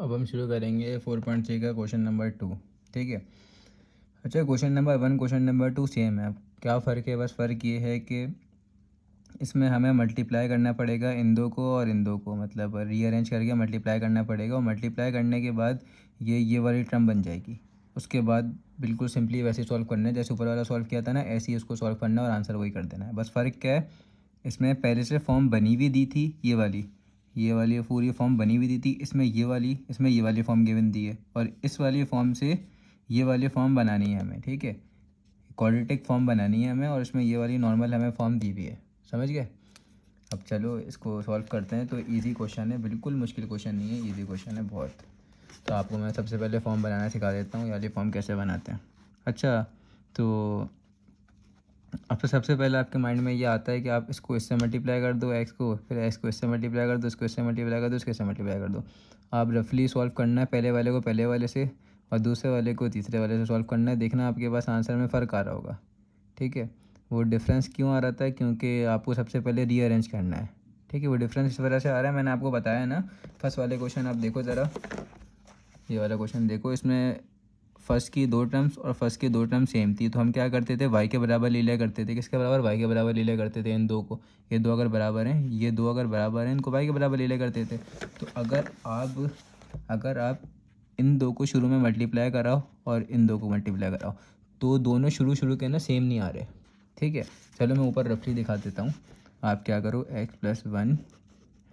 अब हम शुरू करेंगे 4.3 का क्वेश्चन नंबर 2। ठीक है। अच्छा, question number 1 question number 2 same है। क्या फ़र्क है? बस फ़र्क ये है कि इसमें हमें मल्टीप्लाई करना पड़ेगा इन दो को और इन दो को, मतलब रीअरेंज करके मल्टीप्लाई करना पड़ेगा और मल्टीप्लाई करने के बाद ये वाली टर्म बन जाएगी। उसके बाद बिल्कुल सिंपली वैसे सॉल्व करना है जैसे ऊपर वाला सॉल्व किया था ना, ऐसे ही उसको सॉल्व करना है और आंसर वही कर देना है। बस फ़र्क क्या है, इसमें पहले से फॉर्म बनी हुई दी थी, ये वाली पूरी फॉर्म बनी हुई दी थी, इसमें ये वाली फॉर्म गिवन दी है और इस वाली फॉर्म से ये वाली फॉर्म बनानी है हमें। ठीक है, क्वाड्रेटिक फॉर्म बनानी है हमें और इसमें ये वाली नॉर्मल हमें फॉर्म दी हुई है। समझ गए? अब चलो इसको सॉल्व करते हैं। तो इजी क्वेश्चन है, बिल्कुल मुश्किल क्वेश्चन नहीं है, इजी क्वेश्चन है बहुत। तो आपको मैं सबसे पहले फॉर्म बनाना सिखा देता हूँ, ये वाली फॉर्म कैसे बनाते हैं। अच्छा, तो अब तो सबसे पहले आपके माइंड में ये आता है कि आप इसको इससे मल्टीप्लाई कर दो एक्स को, फिर एक्स को इससे मल्टीप्लाई कर दो, इसको इससे मल्टीप्लाई कर दो, इसको इससे मल्टीप्लाई कर दो। आप रफली सॉल्व करना है, पहले वाले को पहले वाले से और दूसरे वाले को तीसरे वाले से सॉल्व करना है। देखना आपके पास आंसर में फ़र्क आ रहा होगा। ठीक है, वो डिफरेंस क्यों आ रहा था? क्योंकि आपको सबसे पहले रीअरेंज करना है। ठीक है, वो डिफरेंस इस वजह से आ रहा है, मैंने आपको बताया ना। फर्स्ट वाले क्वेश्चन आप देखो ज़रा, ये वाला क्वेश्चन देखो, इसमें फर्स्ट की दो टर्म्स और फर्स्ट की दो टर्म्स सेम थी, तो हम क्या करते थे, वाई के बराबर ले लिया करते थे। किसके बराबर? वाई के बराबर ले लिया करते थे इन दो को। ये दो अगर बराबर हैं, ये दो अगर बराबर हैं, इनको वाई के बराबर ले लिया करते थे। तो अगर आप इन दो को शुरू में मल्टीप्लाई कराओ और इन दो को मल्टीप्लाई कराओ, तो दोनों शुरू के ना सेम नहीं आ रहे। ठीक है, चलो मैं ऊपर रफली दिखा देता हूँ। आप क्या करो, x+1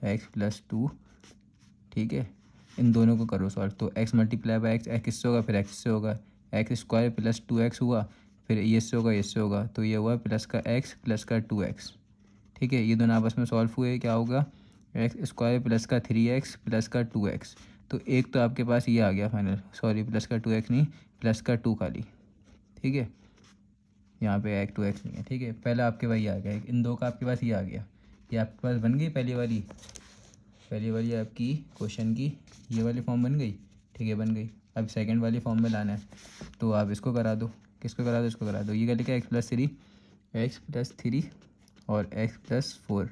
x+2, ठीक है, इन दोनों को करो सॉल्व। तो x multiply by x, x इससे होगा, फिर एक्स इससे होगा, एक्स स्क्वायर प्लस 2x हुआ, फिर ये इससे होगा, इससे होगा, तो ये हुआ प्लस का x प्लस का 2x। ठीक है, ये दोनों आपस में सॉल्व हुए, क्या होगा, एक्स स्क्वायर प्लस का 3x प्लस का 2x। तो एक तो आपके पास ये आ गया फाइनल, सॉरी प्लस का 2x नहीं, प्लस का 2 खाली। ठीक है, यहाँ पे एक 2x नहीं है। ठीक है, पहला आपके पास ये आ गया, इन दो का आपके पास ये आ गया, ये आपके पास बन गई पहली वाली आपकी क्वेश्चन की ये वाली फॉर्म बन गई। ठीक है, बन गई। अब सेकंड वाली फॉर्म में लाना है, तो आप इसको करा दो, किसको करा दो, इसको करा दो। ये क्या लिखा है, x+3 और x+4।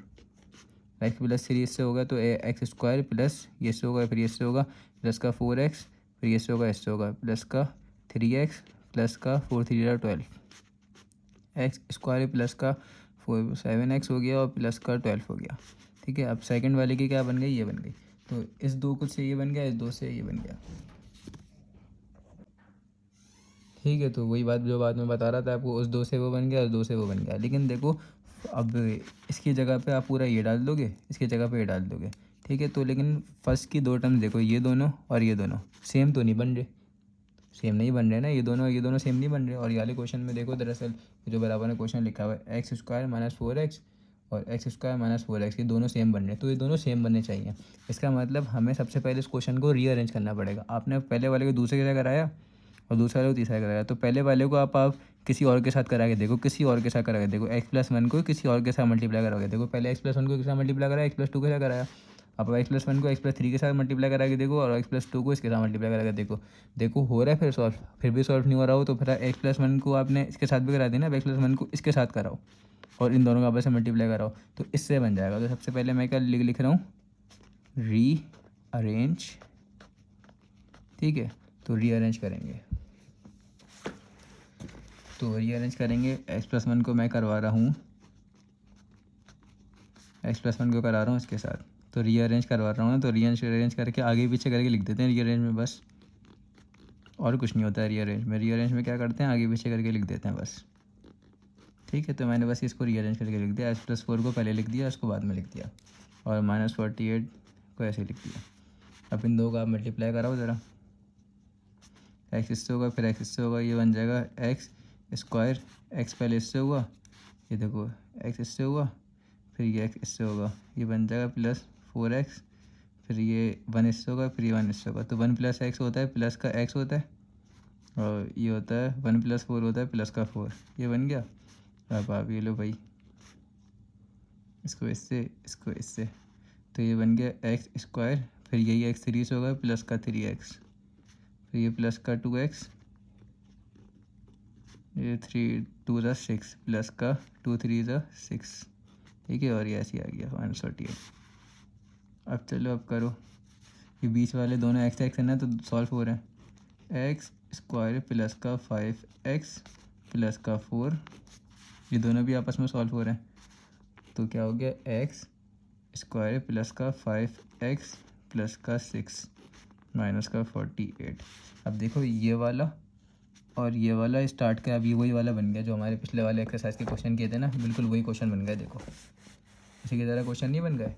x+3 इससे होगा तो एक्स स्क्वायर प्लस ये से होगा, फिर ये से होगा प्लस का 4x, फिर ये से होगा, इससे होगा प्लस का 3x प्लस का 4 3 12, एक्स स्क्वायर प्लस का 7x हो गया और प्लस का 12 हो गया। ठीक है, अब सेकंड वाले की क्या बन गई, ये बन गई। तो इस दो कुछ से ये बन गया, इस दो से ये बन गया। ठीक है, तो वही बात जो बात मैं बता रहा था आपको, उस दो से वो बन गया, उस दो से वो बन गया। लेकिन देखो, अब इसकी जगह पे आप पूरा ये डाल दोगे, इसकी जगह पे ये डाल दोगे। ठीक है, तो लेकिन फर्स्ट की दो टर्म्स देखो, ये दोनों और ये दोनों सेम तो नहीं बन रहे, सेम नहीं बन रहे ना, ये दोनों सेम नहीं बन रहे। और ये वाले क्वेश्चन में देखो, दरअसल जो बराबर में क्वेश्चन लिखा हुआ है, एक्स स्क्वायर माइनस 4x और एक्स स्क्वायर माइनस 4x, ये दोनों सेम बन रहे हैं, तो ये दोनों सेम बनने चाहिए। इसका मतलब हमें सबसे पहले इस क्वेश्चन को रीअरेंज करना पड़ेगा। आपने पहले वाले को दूसरे की जगह कराया और दूसरे वाले को तीसरा कराया, तो पहले वाले को आप किसी और के साथ करा के देखो, किसी और के साथ करा के देखो, x+1 को किसी और के साथ मल्टीप्लाई करोगे, देखो पहले x+1 को किसके साथ मल्टीप्लाई कराया, x+2 के साथ कराया। अब x+1 को x+3 के साथ मल्टीप्लाई करा के देखो और x+2 को इसके साथ मल्टीप्लाई करा के देखो, देखो हो रहा है। फिर सॉल्व, फिर भी सॉल्व नहीं हो रहा हो, तो फिर x+1 को आपने इसके साथ भी करा देना, x+1 को इसके साथ कराओ और इन दोनों का आपस में मल्टीप्लाई कराओ, तो इससे बन जाएगा। तो सबसे पहले मैं क्या लिख रहा हूँ, री अरेंज। ठीक है, तो रीअरेंज करेंगे, तो रीअरेंज करेंगे। x+1 को मैं करवा रहा हूँ, x+1 को करा रहा हूँ इसके साथ, तो रीअरेंज करवा रहा हूँ ना, तो रीअरेंज करके आगे पीछे करके लिख देते हैं रीअरेंज में, बस और कुछ नहीं होता है रीअरेंज में क्या करते हैं, आगे पीछे करके लिख देते हैं बस। ठीक है, तो मैंने बस इसको रीअरेंज करके लिख दिया, x+4 को पहले लिख दिया, उसको बाद में लिख दिया, और -48 को ऐसे लिख दिया। अब इन दो का आप मल्टीप्लाई कराओ ज़रा, एक्स इससे होगा, फिर एक्स इससे होगा, ये बन जाएगा एक्स स्क्वायर, एक्स पहले इससे हुआ, ये देखो एक्स इससे हुआ, फिर ये एक्स इससे होगा, ये बन जाएगा प्लस 4x, फिर ये 1 इससे होगा, फिर ये 1 इससे होगा, तो 1 + x होता है, प्लस का x होता है, और ये होता है 1 + 4 होता है प्लस का 4, ये बन गया। अब आप ये लो भाई, इसको इससे, तो ये बन गया एक्स स्क्वायर, फिर यही x 3 से होगा प्लस का 3x, फिर ये प्लस का 2x, ये 3 2 ज़ा 6 प्लस का 2 3 ज़ा 6। ठीक है, और ये ऐसे ही आ गया 148। अब चलो अब करो, ये बीच वाले दोनों एक्स एक्स है ना, तो सॉल्व हो रहे हैं। एक्स स्क्वायर प्लस का 5x प्लस का 4, ये दोनों भी आपस में सॉल्व हो रहे हैं। तो क्या हो गया, एक्स स्क्वायर प्लस का 5x प्लस का 6 माइनस का 48। अब देखो ये वाला और ये वाला स्टार्ट का अभी वही वाला बन गया जो हमारे पिछले वाले एक्सरसाइज के क्वेश्चन किए थे ना, बिल्कुल वही क्वेश्चन बन गया। देखो इसी की तरह क्वेश्चन नहीं बन गए,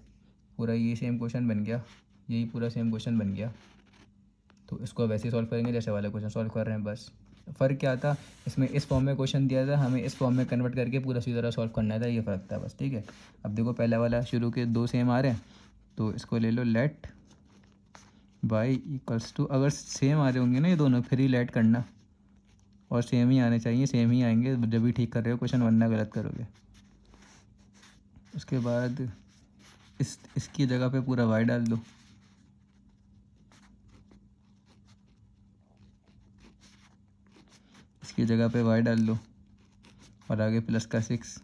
पूरा ये सेम क्वेश्चन बन गया, यही पूरा सेम क्वेश्चन बन गया। तो इसको वैसे ही सॉल्व करेंगे जैसे वाला क्वेश्चन सॉल्व कर रहे हैं। बस फ़र्क क्या था, इसमें इस फॉर्म में क्वेश्चन दिया था, हमें इस फॉर्म में कन्वर्ट करके पूरा सी तरह सॉल्व करना था, ये फ़र्क था बस। ठीक है, अब देखो पहला वाला शुरू के दो सेम आ रहे हैं, तो इसको ले लो लेट y इक्वल्स टू, अगर सेम आ रहे होंगे ना ये दोनों फिर ही लेट करना, और सेम ही आने चाहिए, सेम ही आएंगे जब भी ठीक कर रहे हो क्वेश्चन, वरना गलत करोगे। उसके बाद इसकी जगह पे पूरा y डाल दो, इसकी जगह पे y डाल दो, और आगे प्लस का 6।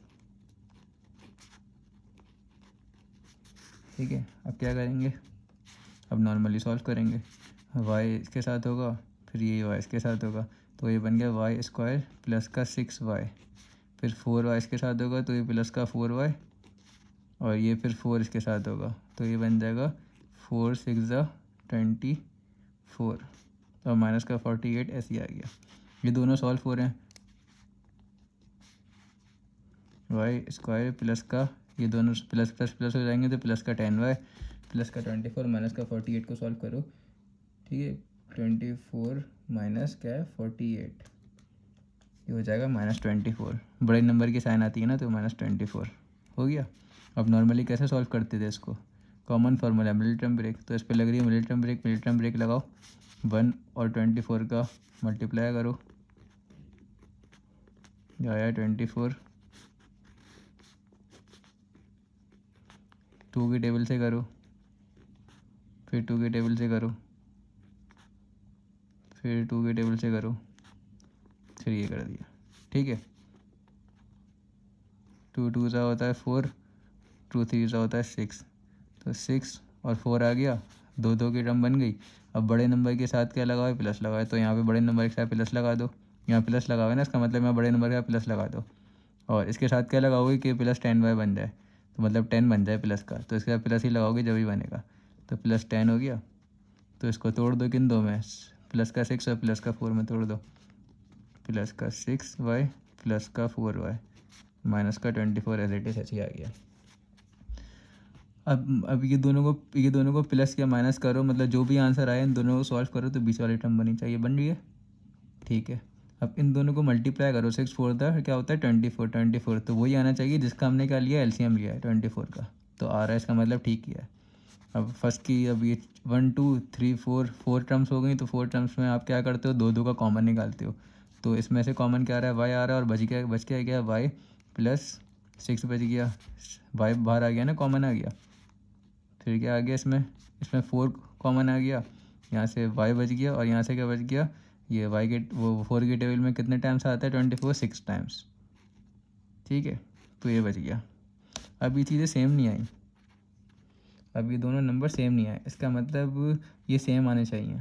ठीक है, अब क्या करेंगे, अब नॉर्मली सॉल्व करेंगे। y इसके साथ होगा, फिर ये y इसके साथ होगा, तो ये बन गया वाई स्क्वायर प्लस का 6y, फिर 4y इसके साथ होगा तो ये प्लस का 4y, और ये फिर 4 इसके साथ होगा तो ये बन जाएगा 4 6 24, और माइनस का 48 ऐसे ही आ गया। ये दोनों सॉल्व हो रहे हैं, वाई स्क्वायर प्लस का, ये दोनों प्लस प्लस प्लस हो जाएंगे तो प्लस का 10y प्लस का 24 माइनस का 48 को सॉल्व करो। ठीक है, 24 माइनस क्या है 48, ये हो जाएगा -24। बड़े नंबर की साइन आती है ना तो -24 हो गया। अब नॉर्मली कैसे सॉल्व करते थे इसको, कॉमन फार्मूला मिलिटरी ब्रेक, तो इस पर लग रही है मिलिटरी ब्रेक लगाओ, 1 और 24 का मल्टीप्लाई करो, आया 24, 2 की टेबल से करो, फिर 2 की टेबल से करो, फिर 2 की टेबल से करो, फिर ये कर दिया। ठीक है, 2 2 सा होता है 4, 2 3 सा होता है 6, तो 6 और 4 आ गया, 2 2 की टर्म बन गई। अब बड़े नंबर के साथ क्या लगाओ, प्लस लगाओ, तो यहाँ पे बड़े नंबर के साथ प्लस लगा दो, यहाँ प्लस लगा हुआ है ना, इसका मतलब मैं बड़े नंबर के साथ प्लस लगा दो, और इसके साथ क्या लगाओगे कि प्लस 10y बन जाए, तो मतलब 10 बन जाए प्लस का, तो इसके साथ प्लस ही लगाओगे जब ही बनेगा, तो प्लस 10 हो गया। तो इसको तोड़ दो किन दो में, प्लस का 6 और प्लस का 4 में तोड़ दो, प्लस का 6y प्लस का 4y माइनस का 24 एज इट इज ऐसे ही आ गया। अब ये दोनों को प्लस या माइनस करो, मतलब जो भी आंसर आए इन दोनों को सॉल्व करो तो बीच वाली टर्म बनी चाहिए, बन रही है। ठीक है, अब इन दोनों को मल्टीप्लाई करो, 6 4 क्या होता है 24, तो वही आना चाहिए जिसका हमने क्या लिया, एलसीएम लिया है 24 का, तो आ रहा है, इसका मतलब ठीक किया है। अब फर्स्ट की, अब ये 1 2 3 4 टर्म्स हो गई, तो 4 टर्म्स में आप क्या करते हो, 2 2 का कॉमन निकालते हो, तो इसमें से कॉमन क्या आ रहा है, वाई आ रहा है, और बच क्या वाई प्लस 6 बच गया, वाई बाहर आ गया ना, कॉमन आ गया। फिर क्या आ गया इसमें 4 कॉमन आ गया, यहाँ से y बच गया, और यहाँ से क्या बच गया, ये y के वो 4 के टेबल में कितने टाइम्स आता है 24, 6 टाइम्स। ठीक है, तो ये बच गया। अब ये चीज़ें सेम नहीं आई, अब ये दोनों नंबर सेम नहीं आए, इसका मतलब ये सेम आने चाहिए,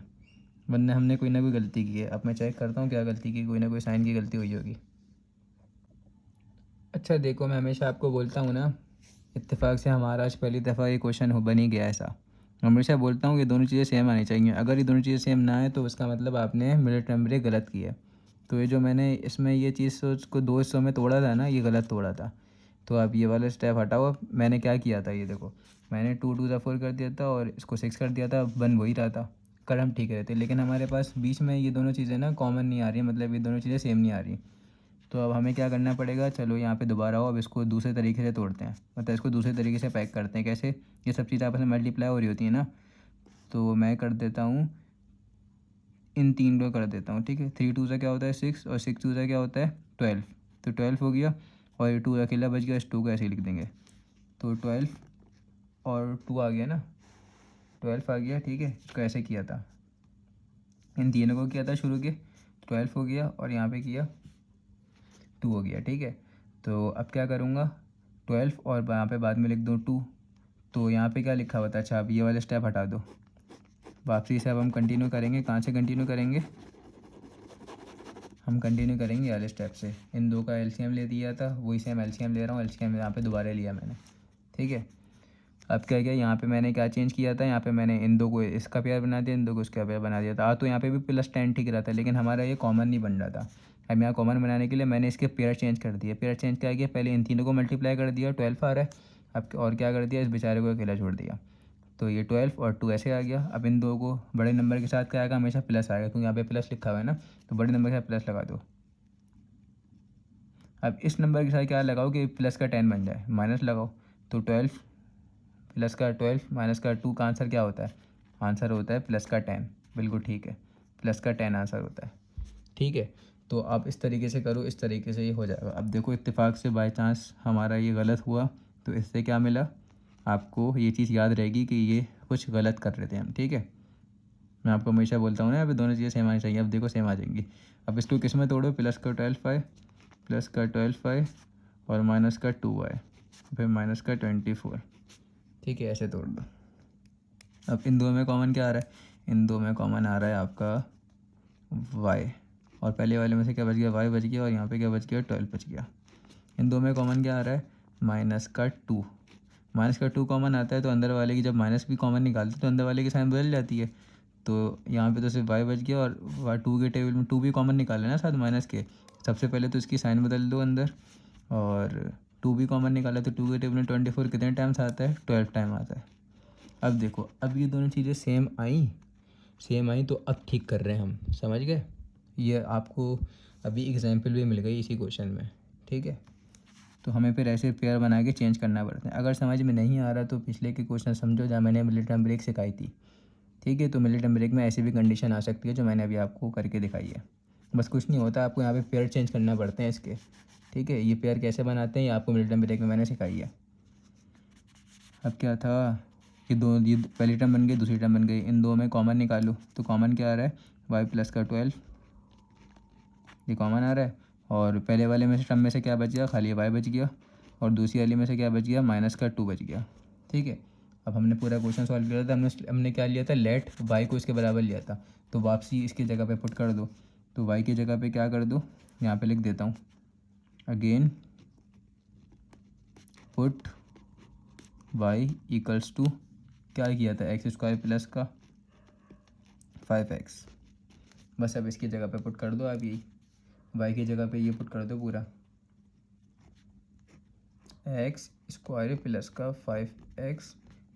वरना हमने कोई ना कोई गलती की है। अब मैं चेक करता हूँ क्या गलती की, कोई ना कोई साइन की गलती हुई होगी। अच्छा देखो, मैं हमेशा आपको बोलता हूँ ना, इत्तेफाक से हमारा आज पहली दफ़ा ये क्वेश्चन बन ही गया ऐसा। हमेशा बोलता हूँ ये दोनों चीज़ें सेम आनी चाहिए, अगर ये दोनों चीज़ें सेम ना आए तो उसका मतलब आपने मिलिटरी ब्रेक गलत किया है। तो ये जो मैंने इसमें ये चीज़ को 2 हिस्सों में तोड़ा था ना, ये गलत तोड़ा था। तो अब ये वाला स्टेप हटाओ। अब मैंने क्या किया था, ये देखो, मैंने 2 2 4 कर दिया था और इसको 6 कर दिया था, बन वही रहा था, कर्म ठीक रहते, लेकिन हमारे पास बीच में ये दोनों चीज़ें ना कॉमन नहीं आ रही, मतलब ये दोनों चीज़ें सेम नहीं आ रही। तो अब हमें क्या करना पड़ेगा, चलो यहाँ पे दोबारा आओ, अब इसको दूसरे तरीके से तोड़ते हैं, मतलब इसको दूसरे तरीके से पैक करते हैं। कैसे, ये सब चीज़ें आपस में मल्टीप्लाई हो रही होती है ना, तो मैं कर देता हूँ, इन 3 को कर देता हूँ। ठीक है, 3 2 से क्या होता है 6, और 6 2 से क्या होता है 12, तो 12 हो गया, और ये 2 अकेला बच गया, इस 2 को ऐसे ही लिख देंगे, तो 12 और 2 आ गया ना, 12 आ गया। ठीक है, इसको ऐसे किया था, इन तीनों को किया था शुरू के, 12 हो गया, और यहाँ पे किया 2 हो गया। ठीक है, तो अब क्या करूँगा, 12 और यहाँ पे बाद में लिख दूँ 2, तो यहाँ पे क्या लिखा हुआ था, अच्छा अब ये वाले स्टेप हटा दो, वापसी से अब हम कंटिन्यू करेंगे। कहाँ से कंटिन्यू करेंगे? हम कंटिन्यू करेंगे वाले स्टेप से। इन दो का एलसीएम ले दिया था, वही सेम एलसीएम ले रहा हूँ। एलसीएम यहाँ पे दोबारा लिया मैंने, ठीक है। अब क्या किया, यहाँ पे मैंने क्या चेंज किया था, यहाँ पे मैंने इन दो को इसका पेयर बना दिया, इन दो को इसका पेयर बना दिया था। तो यहाँ पे भी +10 ठीक रहा था, लेकिन हमारा ये कॉमन नहीं बन रहा था। अब यहाँ कॉमन बनाने के लिए मैंने इसके पेयर चेंज कर दिए। पेयर चेंज क्या किया, पहले इन तीनों को मल्टीप्लाई कर दिया, 12 आ रहा है। अब और क्या कर दिया, इस बेचारे को अकेला छोड़ दिया, तो ये 12 और 2 ऐसे आ गया। अब इन दो को बड़े नंबर के साथ क्या आएगा, हमेशा प्लस आएगा, क्योंकि यहाँ पे प्लस लिखा हुआ है ना, तो बड़े नंबर के साथ प्लस लगा दो। अब इस नंबर के साथ क्या लगाओ कि प्लस का 10 बन जाए, माइनस लगाओ, तो 12 प्लस का 12 माइनस का 2 का आंसर क्या होता है, आंसर होता है प्लस का 10। बिल्कुल ठीक है, प्लस का 10 आंसर होता है, ठीक है। तो आप इस तरीके से करो, इस तरीके से ये हो जाएगा। अब देखो इत्तेफाक से बाय चांस हमारा ये गलत हुआ, तो इससे क्या मिला, आपको ये चीज़ याद रहेगी कि ये कुछ गलत कर रहे थे हम, ठीक है। मैं आपको हमेशा बोलता हूँ ना, अभी दोनों चीज़ें सेम आनी चाहिए। अब देखो सेम आ जाएंगी। अब इसको किस में तोड़ो, प्लस का 12 आए, प्लस का 12 आए और माइनस का 2 आए, फिर माइनस का 24, ठीक है, ऐसे तोड़ दो। अब इन दो में कॉमन क्या आ रहा है, इन दो में कॉमन आ रहा है आपका y, और पहले वाले में से क्या बच गया, y बच गया, और यहाँ पे क्या बच गया, 12 बच गया। इन दो में कॉमन क्या आ रहा है, माइनस का 2। माइनस का 2 कॉमन आता है, तो अंदर वाले की जब माइनस भी कॉमन निकालते तो अंदर वाले की साइन बदल जाती है। तो यहाँ पे तो सिर्फ y बच गया, और 2 के टेबल में 2 भी कॉमन निकाले ना साथ माइनस के। सबसे पहले तो इसकी साइन बदल दो अंदर, और 2 भी कॉमन निकाला, तो 2 के टेबल में 24 कितने टाइम्स आता है, 12 टाइम आता है। अब देखो, अब ये दोनों चीज़ें सेम आई, तो अब ठीक कर रहे हैं हम, समझ गए। ये आपको अभी एग्जाम्पल भी मिल गई इसी क्वेश्चन में, ठीक है। तो हमें फिर ऐसे पेयर बना के चेंज करना पड़ता है। अगर समझ में नहीं आ रहा तो पिछले के क्वेश्चन समझो, जहाँ मैंने मिली टर्म ब्रेक सिखाई थी, ठीक है। तो मिली टर्म ब्रेक में ऐसी भी कंडीशन आ सकती है जो मैंने अभी आपको करके दिखाई है। बस कुछ नहीं होता, आपको यहाँ पे पेयर चेंज करना पड़ते हैं इसके, ठीक है। ये पेयर कैसे बनाते हैं ये आपको मिली टर्म ब्रेक में मैंने सिखाई है। अब क्या था कि ये पहली टर्म बन गई, दूसरी टर्म बन गई। इन दो में कॉमन निकालो, तो कॉमन क्या आ रहा है, y प्लस का 12, ये कॉमन आ रहा है। और पहले वाले में से टर्म में से क्या बच गया, खाली y बच गया, और दूसरी वाली में से क्या बच गया, माइनस का 2 बच गया, ठीक है। अब हमने पूरा क्वेश्चन सॉल्व किया था, हमने क्या लिया था, लेट y को इसके बराबर लिया था, तो वापसी इसकी जगह पे पुट कर दो। तो y की जगह पे क्या कर दो, यहाँ पे लिख देता हूँ, again put y equals to, क्या किया था, x² प्लस का 5x। बस अब इसकी जगह पे पुट कर दो आप, यही y की जगह पे ये पुट कर दो पूरा, x² प्लस का 5x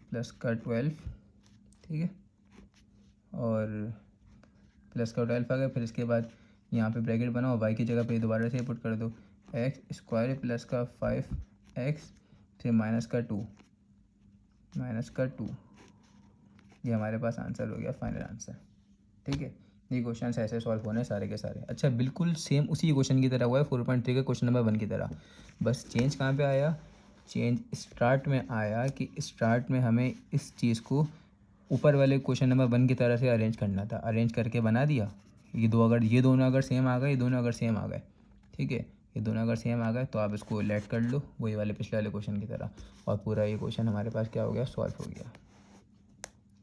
प्लस का 12, ठीक है, और प्लस का 12 आ गया। फिर इसके बाद यहाँ पे ब्रैकेट बनाओ, y की जगह पे दोबारा से पुट कर दो, x² प्लस का 5x फिर माइनस का 2, ये हमारे पास आंसर हो गया, फाइनल आंसर, ठीक है। ये क्वेश्चन ऐसे सॉल्व होने सारे के सारे। अच्छा, बिल्कुल सेम उसी क्वेश्चन की तरह हुआ है 4.3 के क्वेश्चन नंबर 1 की तरह। बस चेंज कहाँ पे आया, चेंज स्टार्ट में आया कि स्टार्ट में हमें इस चीज़ को ऊपर वाले क्वेश्चन नंबर 1 की तरह से अरेंज करना था। अरेंज करके बना दिया। ये दोनों अगर सेम आ गए, ये दोनों अगर सेम आ गए, ठीक है, ये दोनों अगर सेम आ गए तो आप इसको लेट कर लो वही वाले पिछले वाले क्वेश्चन की तरह, और पूरा ये क्वेश्चन हमारे पास क्या हो गया, सॉल्व हो गया,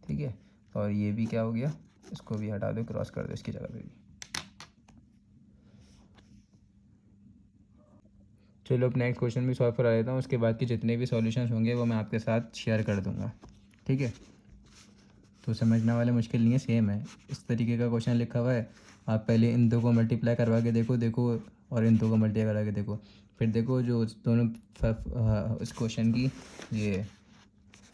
ठीक है। और ये भी क्या हो गया, इसको भी हटा दो, क्रॉस कर दो इसकी जगह पे भी। चलो अब नेक्स्ट क्वेश्चन भी सॉल्व करा देता हूँ, उसके बाद के जितने भी सॉल्यूशंस होंगे वो मैं आपके साथ शेयर कर दूँगा, ठीक है। तो समझने वाले मुश्किल नहीं है, सेम है। इस तरीके का क्वेश्चन लिखा हुआ है, आप पहले इन दो को मल्टीप्लाई करवा के देखो और इन दो को मल्टीप्लाई करा के देखो, फिर देखो जो दोनों इस क्वेश्चन की ये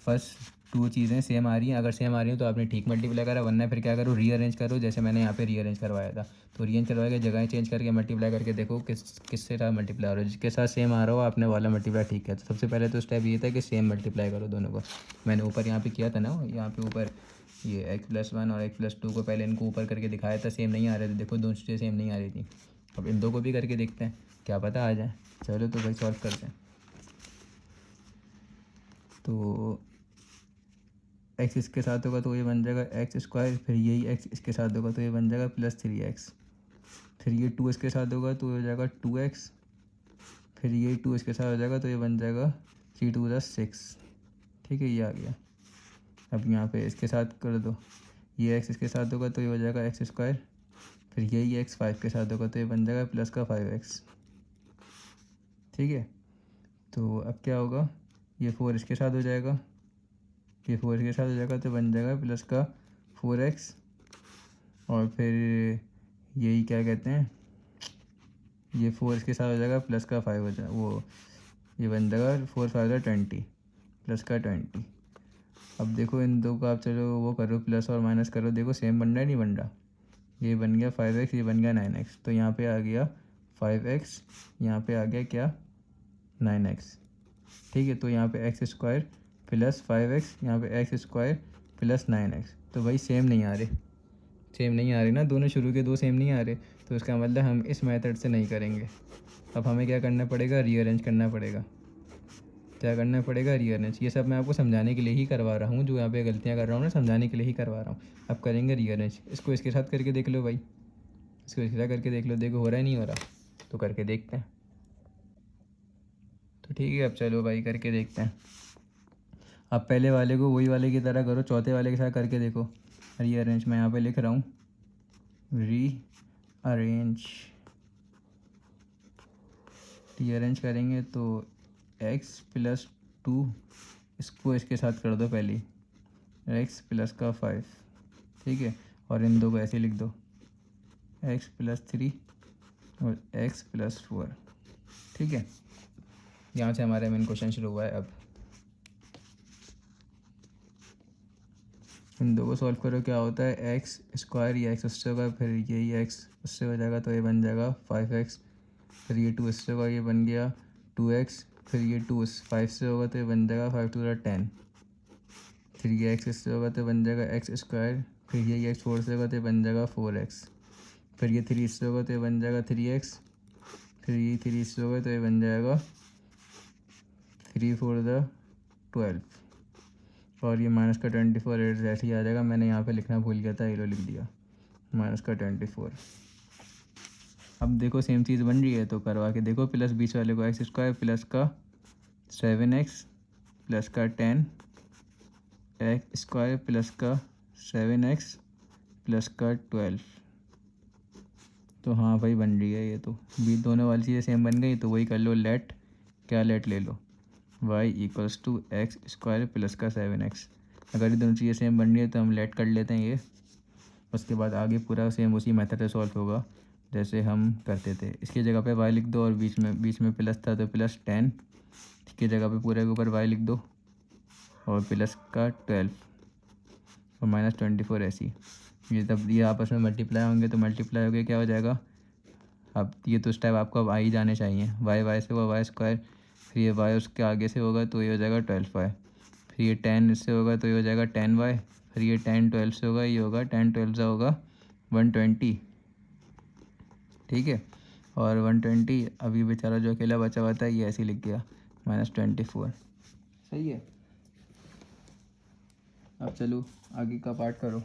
फर्स्ट 2 चीज़ें सेम आ रही हैं। अगर सेम आ रही हैं तो आपने ठीक मल्टीप्लाई करा, वरना फिर क्या करो, रीअरेंज करो, जैसे मैंने यहाँ पे रीअरेंज करवाया था। तो रीअरेंज करवा के जगह चेंज करके मल्टीप्लाई करके देखो किससे साथ मल्टीप्लाई हो रहा है, जिसके साथ सेम आ रहा हो आपने वाला मल्टीप्लाई ठीक है। तो सबसे पहले तो स्टेप ये था कि सेम मल्टीप्लाई करो दोनों को। मैंने ऊपर यहाँ पे किया था ना, यहाँ पे ऊपर ये x+1 और x+2 को पहले इनको ऊपर करके दिखाया था, सेम नहीं आ रहे थे। देखो दोनों चीज़ें सेम नहीं आ रही थी। अब इन दो को भी करके देखते हैं, क्या पता आ जाए। चलो तो भाई सॉल्व करते हैं। तो x इसके साथ होगा तो ये बन जाएगा x², फिर यही x इसके साथ होगा तो ये बन जाएगा +3x, फिर ये 2 इसके साथ होगा तो हो जाएगा 2x, फिर ये 2 इसके साथ हो जाएगा तो ये बन जाएगा 3 2 6, ठीक है, ये आ गया। अब यहाँ पे इसके साथ कर दो, ये एक्स इसके साथ होगा तो ये हो जाएगा एक्स स्क्वायर, फिर यही एक्स 5 के साथ होगा तो ये बन जाएगा प्लस का 5x। ठीक है, तो अब क्या होगा, ये 4 इसके साथ हो जाएगा, ये 4 इसके साथ हो जाएगा तो बन जाएगा प्लस का 4x, और फिर यही क्या कहते हैं, ये 4 इसके साथ हो जाएगा प्लस का 5 हो जाएगा, वो ये बन जाएगा 4 5 20 प्लस का 20। अब देखो इन दो का आप चलो वो करो, प्लस और माइनस करो, देखो सेम बन रहा है नहीं बन रहा। ये बन गया 5x, ये बन गया 9x, तो यहाँ पे आ गया 5x, यहाँ पे आ गया क्या 9x। ठीक है, तो यहाँ पे एक्स स्क्वायर प्लस 5x, यहाँ पे एक्स स्क्वायर प्लस 9x, तो भाई सेम नहीं आ रहे, सेम नहीं आ रहे ना, दोनों शुरू के दो सेम नहीं आ रहे, तो इसका मतलब हम इस मेथड से नहीं करेंगे। अब हमें क्या करना पड़ेगा, रीअरेंज करना पड़ेगा। क्या करना पड़ेगा, रीअरेंज। ये सब मैं आपको समझाने के लिए ही करवा रहा हूँ, जो यहाँ पे गलतियाँ कर रहा हूँ ना, समझाने के लिए ही करवा रहा हूँ। अब करेंगे रीअरेंज, इसको इसके साथ करके देख लो भाई, इसको इसके साथ करके देख लो, देखो हो रहा है नहीं हो रहा, तो करके देखते हैं। तो ठीक है, अब चलो भाई करके देखते हैं। अब पहले वाले को वही वाले की तरह करो, चौथे वाले के साथ करके देखो। रीअरेंज मैं यहाँ पे लिख रहा हूँ, रीअरेंज करेंगे तो x प्लस 2, इसको इसके साथ कर दो पहले, x प्लस का 5। ठीक है, और इन दो को ऐसे लिख दो, x प्लस 3 और x प्लस 4। ठीक है, यहाँ से हमारा मेन क्वेश्चन शुरू हुआ है। अब इन दो को सॉल्व करो, क्या होता है, एक्स स्क्वायर, ये एक्स उससे होगा, फिर यही एक्स उससे हो जाएगा तो ये बन जाएगा 5x, फिर ये 2 इससे होगा, ये बन गया 2x, फिर ये 2 5 से होगा तो ये बन जाएगा 5 2 10, फिर ये एक्स इससे होगा तो बन जाएगा एक्स स्क्वायर, फिर ये एक्स 4 से होगा तो ये बन जाएगा 4x, फिर ये 3 इससे होगा तो ये बन जाएगा 3x, फिर ये 3 इससे होगा तो ये बन जाएगा 3 4 12, और ये माइनस का 24 ऐसे ही आ जाएगा। मैंने यहाँ पे लिखना भूल गया था, ये लो लिख दिया, माइनस का 24। अब देखो सेम चीज़ बन रही है तो करवा के देखो, प्लस बीच वाले को एक्स स्क्वायर प्लस का 7x प्लस का 10 एक्स स्क्वायर प्लस का 7x प्लस का 12। तो हाँ भाई बन रही है ये, तो बीच दोनों वाली चीज़ें सेम बन गई, तो वही कर लो, लेट क्या लेट ले लो, y equals to x square plus का 7x। अगर ये दोनों चीज़ें सेम बन रही है तो हम लेट कर लेते हैं ये, उसके बाद आगे पूरा सेम उसी मेथड से सॉल्व होगा जैसे हम करते थे। इसकी जगह पे y लिख दो, और बीच में प्लस था तो प्लस 10, इसकी जगह पे पूरे के ऊपर y लिख दो, और प्लस का 12 और माइनस 24 ऐसी। ये तब ये आपस में मल्टीप्लाई होंगे तो मल्टीप्लाई हो गया क्या हो जाएगा। अब ये तो स्टेप आपको अब आ ही जाने चाहिए, y से होगा y स्क्वायर, फिर ये y उसके आगे से होगा तो ये हो जाएगा 12y, फिर ये 10 इससे होगा तो ये हो जाएगा 10y, फिर ये 10 12 से होगा, ये होगा 10 12 से होगा 120। ठीक है, और 120 अभी बेचारा जो अकेला बचा हुआ था ये ऐसे ही लिख गया, -24। सही है, अब चलो आगे का पार्ट करो।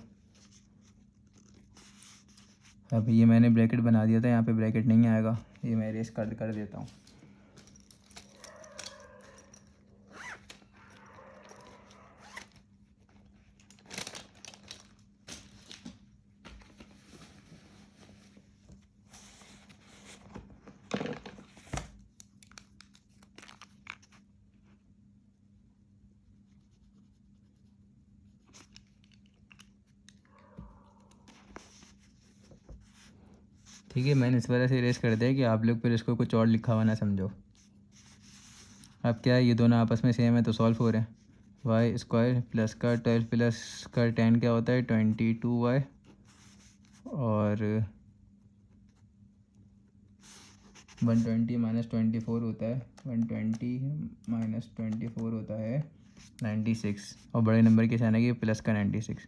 अब ये मैंने ब्रैकेट बना दिया था, यहाँ पे ब्रैकेट नहीं आएगा, ये मैं इरेज कर देता हूँ। ठीक है, मैंने इस वजह से इरेज कर दिया कि आप लोग फिर इसको कुछ और लिखा हुआ ना समझो। अब क्या है, ये दोनों आपस में सेम है तो सॉल्व हो रहे हैं। वाई स्क्वायर प्लस का 12 प्लस का 10 क्या होता है 22y, और 120 माइनस 24 होता है, 120 माइनस 24 होता है 96, और बड़े नंबर की साइन है कि प्लस का 96।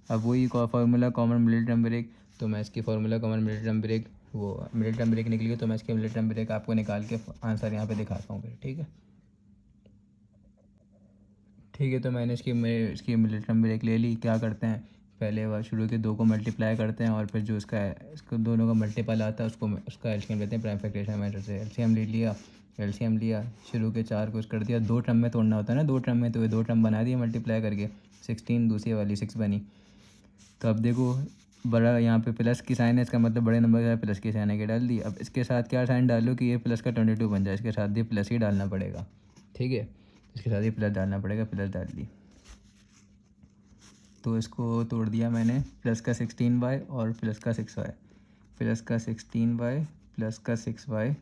अब वही formula common middle term break, तो मैं इसकी formula common middle term break, वो मिडिल टर्म ब्रेक निकली तो मैं इसकी मिडिल टर्म ब्रेक आपको निकाल के आंसर यहाँ पे दिखाता हूँ फिर। ठीक है, ठीक है, तो मैंने इसकी मिडिल टर्म ब्रेक ले ली। क्या करते हैं, पहले वह शुरू के दो को मल्टीप्लाई करते हैं, और फिर जो इसको दोनों का मल्टीपल आता है उसका एलसीएम लेते हैं प्राइम फैक्टराइजेशन मेथड से। एलसीएम लिया, शुरू के 4 को कर दिया, 2 टर्म में तोड़ना होता है ना, 2 टर्म में, तो ये 2 टर्म बना दिए मल्टीप्लाई करके, 16 दूसरी वाली 6 बनी, तो अब देखो बड़ा यहाँ पे प्लस की साइन है, इसका मतलब बड़े नंबर का प्लस की साइन है, के डाल दी। अब इसके साथ क्या साइन डालो कि ये प्लस का 22 बन जाए, इसके साथ भी प्लस ही डालना पड़ेगा, ठीक है। इसके साथ ही प्लस डालना पड़ेगा, प्लस डाल दी। तो इसको तोड़ दिया मैंने, प्लस का 16y और प्लस का 6y, प्लस का 16y प्लस का 6y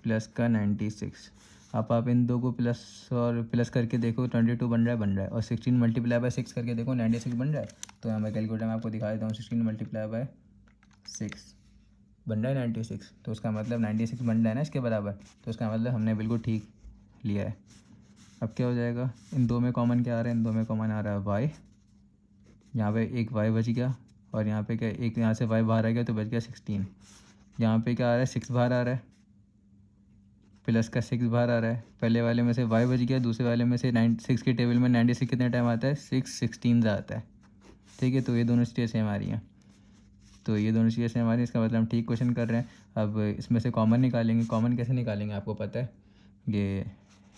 प्लस का 96। आप इन दो को प्लस और प्लस करके देखो, 22 बन रहा है और 16 मल्टीप्लाई बाय 6 करके देखो 96 बन रहा है। तो यहाँ मैं कैलकुलेटर में आपको दिखा देता हूँ, 16 मल्टीप्लाई बाय 6 बन रहा है 96। तो उसका मतलब 96 बन रहा है ना इसके बराबर, तो उसका मतलब हमने बिल्कुल ठीक लिया है। अब क्या हो जाएगा, इन दो में कॉमन क्या आ रहा है, इन दो में कॉमन आ रहा है वाई, यहाँ पे एक वाई बच गया और यहाँ पे क्या, एक यहाँ से वाई बाहर आ गया तो बच गया 16। यहाँ पे क्या आ रहा है, 6 बाहर आ रहा है, प्लस का 6 बाहर आ रहा है। पहले वाले में से वाई बच गया, दूसरे वाले में से 6 के टेबल में 96 कितने टाइम आता है, 6/16 आता है, ठीक है। तो ये दोनों चीज़ें सेम आ रही हैं, तो ये दोनों चीज़ें सेम आ रही हैं, इसका मतलब हम ठीक क्वेश्चन कर रहे हैं। अब इसमें से कॉमन निकालेंगे, कॉमन कैसे निकालेंगे आपको पता है, ये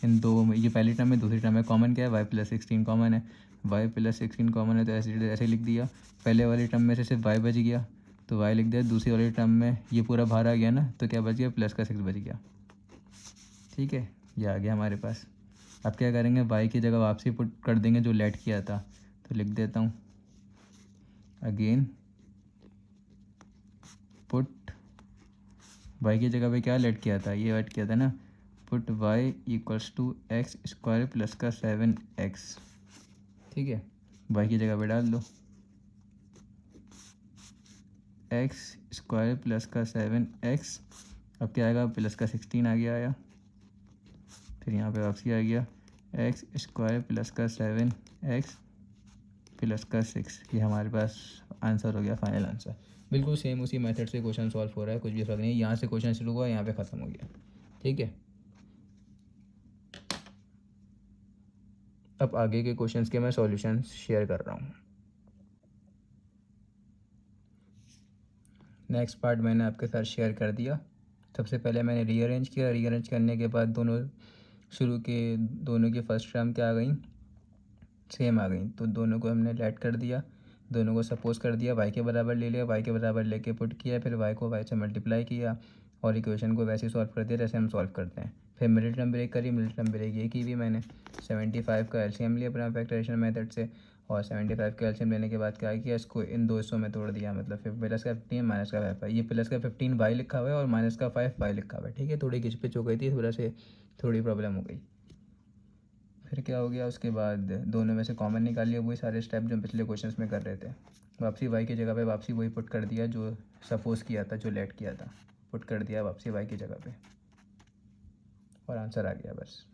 इन दो में, ये पहली टर्म में दूसरी टर्म में कॉमन क्या है, वाई प्लस 16 कॉमन है, वाई प्लस 16 कॉमन है, तो ऐसे लिख दिया। पहले वाली टर्म में से सिर्फ वाई बच गया तो वाई लिख दिया, दूसरी वाली टर्म में ये पूरा बाहर आ गया ना, तो क्या बच गया, प्लस का 6 बच गया, ठीक है। ये आ गया हमारे पास। अब क्या करेंगे, वाई की जगह वापसी पुट कर देंगे जो लेट किया था, तो लिख देता हूँ अगेन पुट वाई की जगह पे क्या लेट किया था, ये लेट किया था ना, put y equals to x square plus का 7x, ठीक है। वाई की जगह पे डाल दो एक्स स्क्वायर प्लस का 7x। अब क्या आएगा, प्लस का 16 आ गया आया, फिर यहाँ पे वापसी आ गया एक्स स्क्वायर प्लस का 7x प्लस का 6। ये हमारे पास आंसर हो गया, फाइनल आंसर। बिल्कुल सेम उसी मेथड से क्वेश्चन सॉल्व हो रहा है, कुछ भी फर्क नहीं, यहाँ से क्वेश्चन शुरू हुआ, यहाँ पे ख़त्म हो गया, ठीक है। अब आगे के क्वेश्चंस के मैं सॉल्यूशन शेयर कर रहा हूँ। नेक्स्ट पार्ट मैंने आपके साथ शेयर कर दिया। सबसे पहले मैंने रीअरेंज किया, रीअरेंज करने के बाद दोनों की फर्स्ट टर्म क्या आ गई, सेम आ गई, तो दोनों को हमने लेट कर दिया, दोनों को सपोज कर दिया, वाई के बराबर ले लिया, वाई के बराबर लेके पुट किया, फिर वाई को वाई से मल्टीप्लाई किया और इक्वेशन को वैसे ही सॉल्व कर दिया जैसे हम सॉल्व करते हैं। फिर मिडिल टर्म ब्रेक करी, मिडिल टर्म ब्रेक ये की भी मैंने, 75 का एलसीएम लिया अपना फैक्टराइजेशन मेथड से, और 75 का एलसीएम लेने के बाद क्या किया, इसको इन दो हिस्सों में तोड़ दिया, मतलब फिर प्लस का 15 माइनस का 5, ये प्लस का 15 वाई लिखा हुआ है और माइनस का 5 वाई लिखा हुआ है, ठीक है। थोड़ी घिचपिच हो गई थी, इस वजह से थोड़ी प्रॉब्लम हो गई। फिर क्या हो गया, उसके बाद दोनों में से कॉमन निकाल लिया, वही सारे स्टेप जो हम पिछले क्वेश्चंस में कर रहे थे। वापसी वाई की जगह पे वापसी वही पुट कर दिया जो सपोज किया था, जो लेट किया था, पुट कर दिया वापसी वाई की जगह पे और आंसर आ गया बस।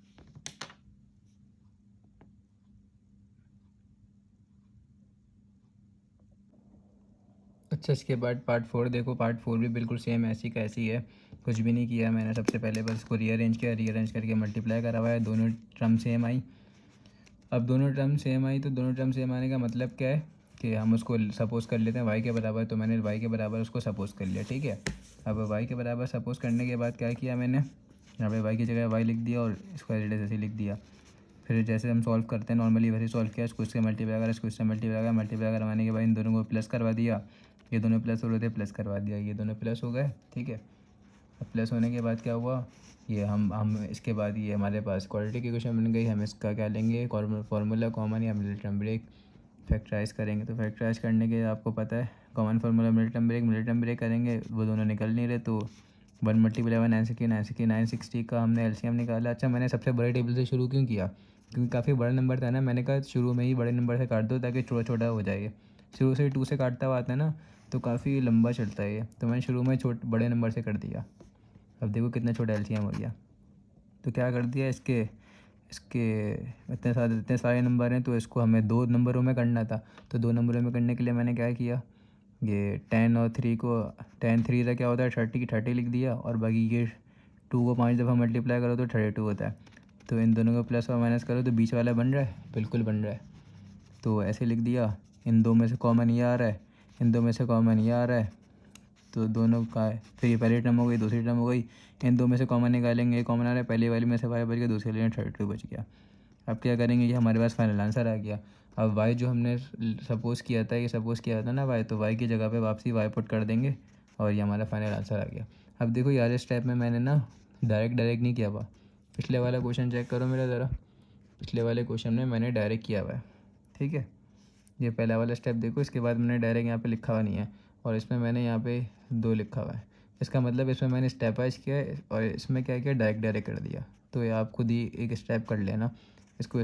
अच्छा, इसके बाद पार्ट 4 देखो, पार्ट 4 भी बिल्कुल सेम ऐसी का ऐसी है, कुछ भी नहीं किया मैंने। सबसे पहले बस इसको रीअरेंज किया, रीअरेंज करके मल्टीप्लाई करा हुआ है, दोनों टर्म सेम आई। अब दोनों टर्म सेम आई तो दोनों टर्म सेम आने का मतलब क्या है कि हम उसको सपोज़ कर लेते हैं वाई के बराबर, तो मैंने वाई के बराबर उसको सपोज़ कर लिया, ठीक है। अब वाई के बराबर सपोज़ करने के बाद क्या किया मैंने, यहाँ पे वाई की जगह वाई लिख दिया और स्क्वायर रेडियस ऐसे लिख दिया। फिर जैसे हम सॉल्व करते हैं नॉर्मली वैसे सॉल्व किया, इसको इससे मल्टीप्लाई करा, इसको इससे मल्टीप्लाई करवाने के बाद इन दोनों को प्लस करवा दिया, ये दोनों प्लस हो रहे थे प्लस करवा दिया, ये दोनों प्लस हो गए, ठीक है। अब प्लस होने के बाद क्या हुआ, ये हम इसके बाद ये हमारे पास क्वाड्रेटिक की इक्वेशन बन गई। हम इसका क्या लेंगे, फार्मूला कॉमन या मिडिल टर्म ब्रेक, फैक्टराइज करेंगे। तो फैक्टराइज करने के आपको पता है common formula middle term break करेंगे, वो दोनों निकल नहीं रहे, तो 1 मल्टीप्लाई 1 960 का हमने एलसीएम निकाला। अच्छा, मैंने सबसे बड़े टेबल से शुरू क्यों किया, क्योंकि काफ़ी बड़ा नंबर था ना, मैंने कहा शुरू में ही बड़े नंबर से काट दो ताकि छोटा छोटा हो जाए। शुरू से 2 से काटता हुआ आता है ना, तो काफ़ी लंबा चलता है ये, तो मैंने शुरू में बड़े नंबर से कर दिया। अब देखो कितना छोटा एलसीएम हो गया, तो क्या कर दिया, इसके इसके इतने सारे नंबर हैं, तो इसको हमें 2 नंबरों में करना था, तो 2 नंबरों में करने के लिए मैंने क्या किया, ये 10 और 3 को, 10 3 का क्या होता है 30 लिख दिया, और बाकी ये 2 को 5 दफ़ा मल्टीप्लाई करो तो 32 होता है। तो इन दोनों को प्लस और माइनस करो तो बीच वाला बन रहा है, बिल्कुल बन रहा है, तो ऐसे लिख दिया। इन दो में से कॉमन ये आ रहा है, इन दो में से कॉमन ये आ रहा है, तो दोनों का है। फिर ये पहली टर्म हो गई, दूसरी टर्म हो गई, इन दो में से कॉमन निकालेंगे, ये कॉमन आ रहा है, पहली वाली में से 5 बच गया, दूसरी वाली में 32 बच गया। अब क्या करेंगे, ये हमारे पास फाइनल आंसर आ गया। अब वाई जो हमने सपोज़ किया था, ये सपोज़ किया था ना वाई, तो वाई की जगह पे वापसी वाई पुट कर देंगे और ये हमारा फाइनल आंसर आ गया। अब देखो यार, इस स्टेप में मैंने ना डायरेक्ट नहीं किया हुआ। पिछले वाला क्वेश्चन चेक करो मेरा ज़रा। पिछले वाले क्वेश्चन में मैंने डायरेक्ट किया हुआ है, ठीक है। ये पहला वाला स्टेप देखो, इसके बाद मैंने डायरेक्ट यहाँ पे लिखा हुआ नहीं है, और इसमें मैंने यहाँ पे 2 लिखा हुआ है। इसका मतलब इसमें मैंने स्टेप वाइज किया है और इसमें क्या किया, डायरेक्ट कर दिया। तो ये आप खुद ही एक स्टेप कर लेना। इसको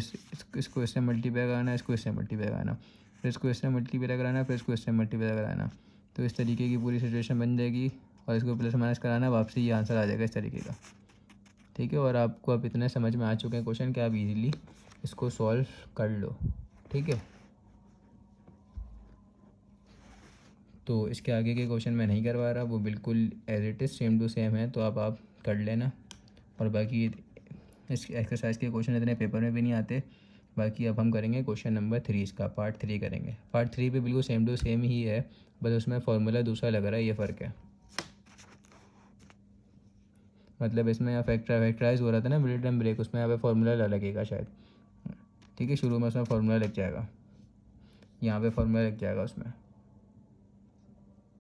इससे मल्टीप्लाई कराना, इसको इससे मल्टीप्लाई कराना, फिर इसको इससे मल्टीप्लाई कराना, फिर इसको इससे मल्टीप्लाई कराना। तो इस तरीके की पूरी सिचुएशन बन जाएगी और इसको प्लस माइनस कराना, वापसी ये आंसर आ जाएगा इस तरीके का, ठीक है। और आपको अब इतने समझ में आ चुके हैं क्वेश्चन कि आप इजीली इसको सॉल्व कर लो, ठीक है। तो इसके आगे के क्वेश्चन मैं नहीं करवा रहा, वो बिल्कुल as it is same to same है, तो आप कर लेना। और बाकी इस एक्सरसाइज के क्वेश्चन इतने पेपर में भी नहीं आते। बाकी अब हम करेंगे क्वेश्चन नंबर 3, इसका पार्ट 3 करेंगे। पार्ट 3 भी बिल्कुल सेम टू सेम ही है, बस उसमें फार्मूला दूसरा लग रहा है, ये फ़र्क है। मतलब इसमें यहाँ फैक्टराइज हो रहा था ना मिड टर्म ब्रेक, उसमें यहाँ पे फार्मूला लगेगा शायद, ठीक है। शुरू में उसमें फार्मूला लग जाएगा, यहाँ पे फार्मूला लग जाएगा उसमें।